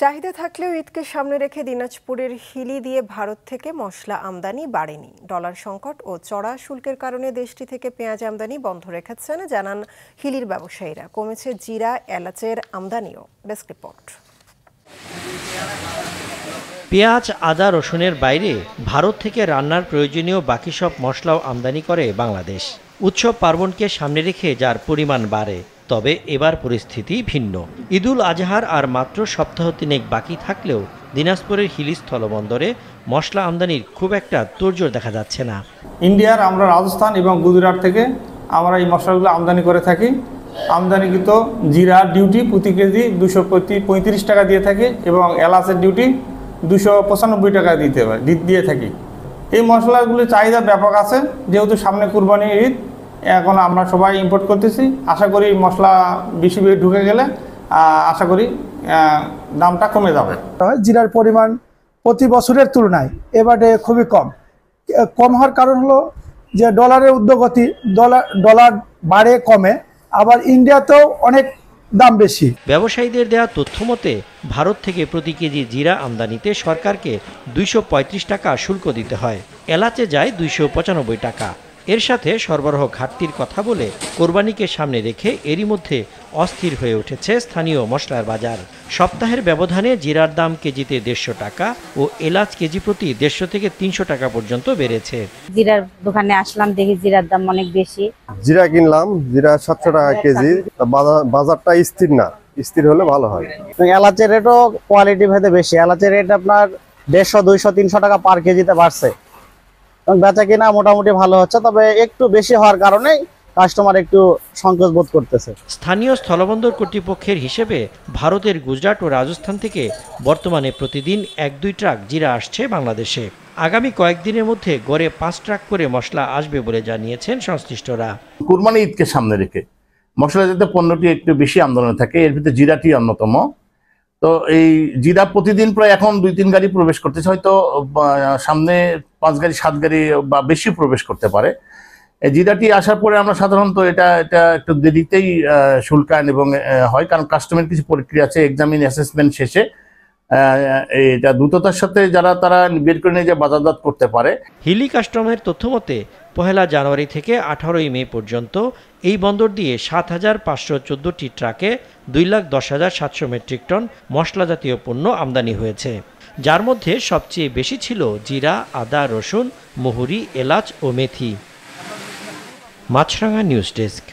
চাহিদা থাকলেও ঈদকে সামনে রেখে দিনাজপুরের হিলি দিয়ে ভারত থেকে মশলা আমদানি বাড়েনি। ডলার সংকট ও চড়া শুল্কের কারণে দেশটি থেকে পেঁয়াজ আমদানি বন্ধ রেখেছেন জানান হিলির ব্যবসায়ীরা। কমেছে জিরা, এলাচের আমদানিও। Desk report. পেঁয়াজ, আদা, রসুনের বাইরে ভারত থেকে রান্নার প্রয়োজনীয় বাকি সব মশলাও আমদানি করে বাংলাদেশ। উৎসব পার্বণকে সামনে রেখে যার পরিমাণ বাড়ে। তবে এবার পরিস্থিতি ভিন্ন। ঈদুল আজহার আর মাত্র সপ্তাহ তিনেক বাকি থাকলেও দিনাজপুরের হিলি স্থলবন্দরে মশলা আমদানির খুব একটা তোড়জোড় দেখা যাচ্ছে না। ইন্ডিয়ার আমরা রাজস্থান এবং গুজরাট থেকে আমরা এই মশলাগুলো আমদানি করে থাকি। আমদানিকৃত জিরা ডিউটি প্রতি কেজি 235 টাকা দিয়ে থাকে এবং এলাচের ডিউটি 295 টাকা দিয়ে থাকি। এই মশলাগুলির চাহিদা ব্যাপক আছে, যেহেতু সামনে কুরবানি ঈদ, এখন আমরা সবাই ইম্পোর্ট করতেছি। আশা করি মশলা বেশি ঢুকে গেলে আশা করি দামটা কমে যাবে। জিরার পরিমাণ প্রতি বছরের তুলনায় এবারে খুবই কম হওয়ার কারণ হলো যে ডলারের ঊর্ধ্বগতি, ডলার বাড়ে কমে, আবার ইন্ডিয়াতেও অনেক দাম বেশি। ব্যবসায়ীদের দেওয়া তথ্য মতে ভারত থেকে প্রতি কেজি জিরা আমদানিতে সরকারকে 235 টাকা শুল্ক দিতে হয়। এলাচে যায় 295 টাকা। এর সাথে সরবরাহ ঘাটতির কথা বলে কোরবানিকে সামনে রেখে এরই মধ্যে অস্থির হয়ে উঠেছে স্থানীয় মশলার বাজার। সপ্তাহের ব্যবধানে জিরার দাম কেজিতে 150 টাকা ও এলাচ কেজি প্রতি 150 থেকে 300 টাকা পর্যন্ত বেড়েছে। জিরার দোকানে আসলাম, দেখি জিরার দাম অনেক বেশি। জিরা কিনলাম, জিরা 700 টাকা কেজি। বাজারটা স্থির না, স্থির হলে ভালো হয়। এলাচের রেটও কোয়ালিটি ভেদে বেশি। এলাচের রেট আপনার 150, 200, 300 টাকা পার কেজিতে বাড়ছে এবং বেচা কিনা মোটামুটি ভালো হচ্ছে, তবে একটু বেশি হওয়ার কারণে কাস্টমার একটু সংকোচ বোধ করতেছে। স্থানীয় স্থলবন্দর কর্তৃপক্ষের হিসেবে ভারতের গুজরাট ও রাজস্থান থেকে বর্তমানে প্রতিদিন 1-2 ট্রাক জিরা আসছে বাংলাদেশে। আগামী কয়েকদিনের মধ্যে গড়ে 5 ট্রাক করে মশলা আসবে বলে জানিয়েছেন সংশ্লিষ্টরা। কুরবানি ঈদকে সামনে রেখে মশলা যাতে পণ্যটি একটু বেশি আমদানি থাকে, এর ভিতরে জিরাটি অন্যতম। তো এই জিরা প্রতিদিন প্রায় এখন 2-3 গাড়ি প্রবেশ করতেছে, হয়তো সামনে 5 গাড়ি 7 গাড়ি বা বেশি প্রবেশ করতে পারে। এই জিরাটি আসার পরে আমরা সাধারণত এটা একটু দেরিতেই শুল্কায়ন এবং হয়, কারণ কাস্টমের কিছু প্রক্রিয়া আছে, এক্সামিন অ্যাসেসমেন্ট শেষে এটা দ্রুততার সাথে তারা বের করে নিয়ে যে বাজারজাত করতে পারে। হিলি কাস্টমের তথ্য মতে 1 জানুয়ারি থেকে 18 মে পর্যন্ত এই বন্দর দিয়ে 7,514টি ট্রাকে 2,10,700 মেট্রিক টন মশলা জাতীয় পণ্য আমদানি হয়েছে, যার মধ্যে সবচেয়ে বেশি ছিল জিরা, আদা, রসুন, মহুরি, এলাচ ও মেথি। মাছরাঙা নিউজ ডেস্ক।